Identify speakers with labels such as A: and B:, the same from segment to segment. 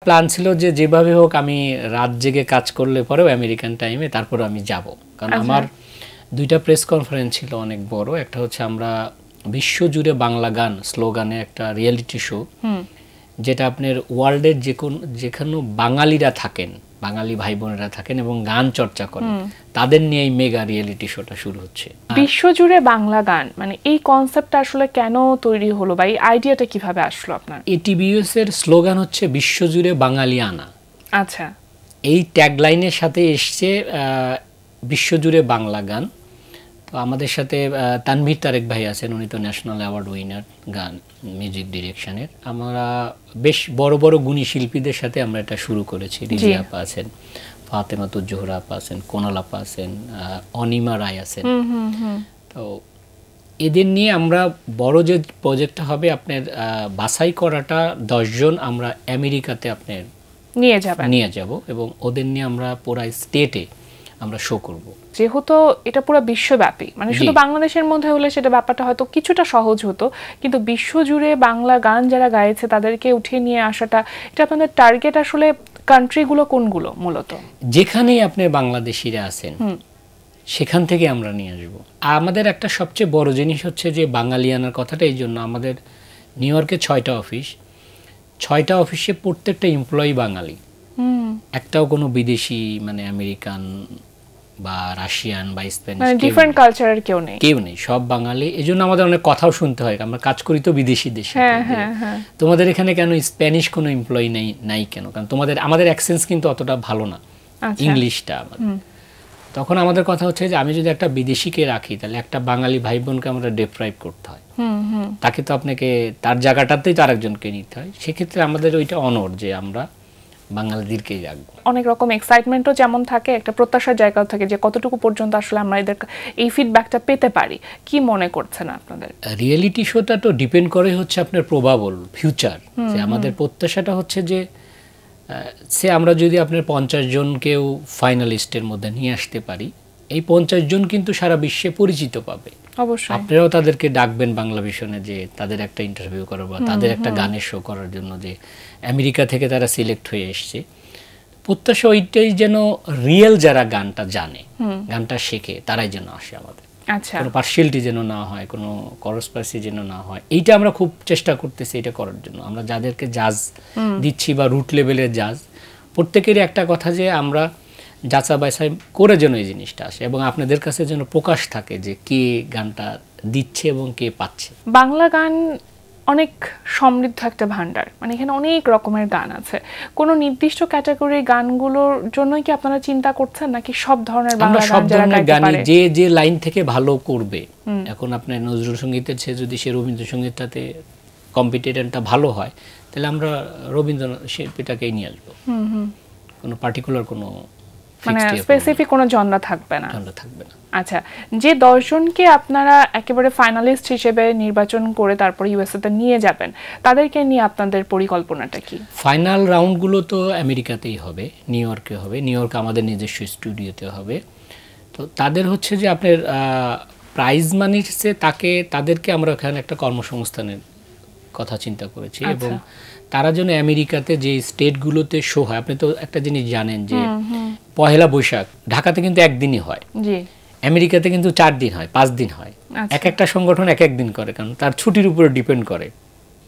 A: Plan ছিল যে যেভাবে হোক আমি রাত জেগে কাজ করলে পরেও আমেরিকান টাইমে তারপর আমি যাব, কারণ আমার দুইটা প্রেস কনফারেন্স ছিল অনেক বড়। একটা হচ্ছে আমরা বিশ্বজুড়ে বাংলা গান স্লোগানে একটা রিয়েলিটি শো, যেটা আপনার ওয়ার্ল্ডের যেখানে বাঙালিরা থাকেন, বাঙালি ভাই বোনেরা থাকেন এবং গান চর্চা করেন, তাদের নিয়ে এই মেগা রিয়েলিটি শোটা শুরু হচ্ছে।
B: বিশ্বজুড়ে বাংলা গান, মানে এই কনসেপ্টটা আসলে কেন তৈরি হলো বা এই আইডিয়াটা কিভাবে আসলো আপনার?
A: এটিবিএস এর স্লোগান হচ্ছে বিশ্বজুড়ে বাঙালি আনা।
B: আচ্ছা,
A: এই ট্যাগলাইনের সাথে এসছে বিশ্বজুড়ে বাংলা গান। তো আমাদের সাথে তানভীর তারেক ভাই আছেন, উনি তো ন্যাশনাল অ্যাওয়ার্ড উইনার গান মিউজিক ডিরেকশনের। আমরা বেশ বড় বড় গুণী শিল্পীদের সাথে আমরা এটা শুরু করেছি। রিজিয়া আপা আছেন, ফাতেমাতুজ জোহরা আপা আছেন, কোনাল আপা আছেন, অনিমা রায় আছেন। তো এদের নিয়ে আমরা বড় যে প্রজেক্টটা হবে আপনার বাছাই করাটা 10 জন আমরা আমেরিকাতে আপনার নিয়ে যাব এবং ওদের নিয়ে আমরা পুরো স্টেটে আমরা শো করব।
B: যেহেতু এটা পুরো বিশ্বব্যাপী, মানে শুধু বাংলাদেশের মধ্যে হলে সেটা ব্যাপারটা হয়তো কিছুটা সহজ হতো, কিন্তু বিশ্বজুড়ে বাংলা গান যারা গাইছে তাদেরকে উঠিয়ে নিয়ে আসাটা, এটা আপনাদের টার্গেট আসলে কান্ট্রিগুলো কোনগুলো? মূলত যেখানেই
A: আপনি বাংলাদেশিরা আছেন সেখান থেকে আমরা নিয়ে আসব। আমাদের একটা সবচেয়ে বড় জিনিস হচ্ছে যে বাঙালিয়ানার কথাটা, এই জন্য আমাদের নিউ ইয়র্কে 6টা অফিস, 6টা অফিসে প্রত্যেকটা এমপ্লয়ি বাঙালি, একটাও কোনো বিদেশি মানে আমেরিকান বা রাশিয়ান বা স্প্যানিশ,
B: মানে ডিফারেন্ট কালচারের কেউ নেই,
A: সব বাঙালি। এজন্য আমাদের অনেক কথাও শুনতে হয়, আমরা কাজ করি তো বিদেশি দেশে। তোমাদের এখানে কেন স্প্যানিশ কোনো এমপ্লয়ি নাই কেন? কারণ আমাদের অ্যাকসেন্স কিন্তু অতটা ভালো না, ইংলিশটা আমাদের। তখন আমাদের কথা হচ্ছে যে আমি যদি একটা বিদেশিকে রাখি তাহলে একটা বাঙালি ভাই বোনকে আমরা ডেপ্রাইভ করতে হয়, তাকে তো আপনাকে তার জায়গাটাতেই তো আরেকজনকে নিতে হয়। সেক্ষেত্রে আমাদের ওইটা অনর যে আমরা বাঙালিদেরকেই রাখবো।
B: অনেক রকম এক্সাইটমেন্টও যেমন থাকে, একটা প্রত্যাশার জায়গাও থাকে যে কতটুকু পর্যন্ত আসলে আমরা এদের এই ফিডব্যাকটা পেতে পারি। কি মনে করছেন আপনাদের?
A: রিয়েলিটি শোটা তো ডিপেন্ড করে হচ্ছে আপনার প্রবাবল ফিউচার। যে আমাদের প্রত্যাশাটা হচ্ছে যে আমরা যদি আপনার 50 জনকেও ফাইনালিস্টের মধ্যে নিয়ে আসতে পারি, এই 50 জন কিন্তু সারা বিশ্বে পরিচিত পাবে।
B: অবশ্যই
A: আপনারাও তাদেরকে ডাকবেন বাংলা ভিশনে, যে তাদের একটা ইন্টারভিউ করার বা তাদের একটা গানের শো করার জন্য, যে আমেরিকা থেকে তারা সিলেক্ট হয়ে এসছে। প্রত্যাশা ওইটাই যেন রিয়েল যারা গানটা জানে, গানটা শেখে, তারাই যেন আসে আমাদের।
B: আচ্ছা,
A: কোনো পার্সিয়ালিটি যেন না হয়, কোনো করসপার্সি যেন না হয়, এইটা আমরা খুব চেষ্টা করতেছি এটা করার জন্য। আমরা যাদেরকে জাজ দিচ্ছি বা রুট লেভেলের জাজ, প্রত্যেকেরই একটা কথা যে আমরা যাচা বাছাই করে যেন এই জিনিসটা আসে এবং আপনাদের কাছে যেন প্রকাশ থাকে যে কে গানটা দিচ্ছে এবং কে পাচ্ছে।
B: বাংলা গান অনেক সমৃদ্ধ একটা ভান্ডার, মানে এখানে অনেক রকমের গান আছে। কোনো নির্দিষ্ট ক্যাটাগরির গানগুলোর জন্যই কি আপনারা চিন্তা করছেন, নাকি সব ধরনের বাংলা গান যারা গাইতে পারে?
A: যে লাইন থেকে ভালো করবে, এখন আপনার নজরুল সঙ্গীতের চেয়ে যদি সে রবীন্দ্রসঙ্গীতটাতে কম্পিটিটরটা ভালো হয়, তাহলে আমরা রবীন্দ্র শিল্পীটাকেই নিয়ে আসবো। কোনো পার্টিকুলার কোনো
B: মানে স্পেসিফিক কোনো জনরা থাকবে না।
A: আচ্ছা,
B: যে 10 জনকে আপনারা একেবারে ফাইনালিস্ট হিসেবে নির্বাচন করে তারপর ইউএসএ তে নিয়ে যাবেন, তাদেরকে নিয়ে আপনাদের পরিকল্পনাটা কি?
A: ফাইনাল রাউন্ডগুলো তো আমেরিকাতেই হবে, নিউ ইয়র্কে হবে। নিউ ইয়র্ক আমাদের নিজস্ব স্টুডিওতে হবে। তো তাদের হচ্ছে যে আপনার প্রাইজ মানি সে তাদেরকে আমরা ওখানে একটা কর্মসংস্থানের কথা চিন্তা করেছি এবং তারা যেন আমেরিকাতে যে স্টেটগুলোতে শো হয়, আপনি তো একটা জিনিস জানেন যে পহেলা বৈশাখ ঢাকাতে কিন্তু একদিনই হয়, আমেরিকাতে কিন্তু 4 দিন হয়, 5 দিন হয়। এক একটা সংগঠন এক দিন করে, কারণ তার ছুটির উপরে ডিপেন্ড করে,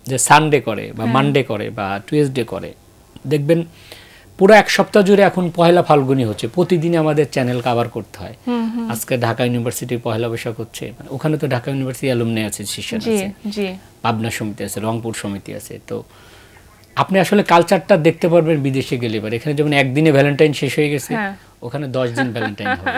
A: যে সানডে করে বা মানডে করে বা টুয়েসডে করে। দেখবেন পুরো এক সপ্তাহ জুড়ে এখন পহেলা ফাল্গুনি হচ্ছে, প্রতিদিন আমাদের চ্যানেল কভার করতে হয়। আজকে ঢাকা ইউনিভার্সিটির পহেলা বৈশাখ হচ্ছে, মানে ওখানে তো ঢাকা ইউনিভার্সিটি অ্যালুমনি আছে, শিষ্যান আছে, পাবনা সমিতি আছে, রংপুর সমিতি আছে। তো আপনি আসলে কালচারটা দেখতে পারবেন বিদেশে গেলে। এবার এখানে যেমন একদিনে ভ্যালেন্টাইন শেষ হয়ে গেছে, ওখানে 10 দিন ভ্যালেন্টাইন হবে।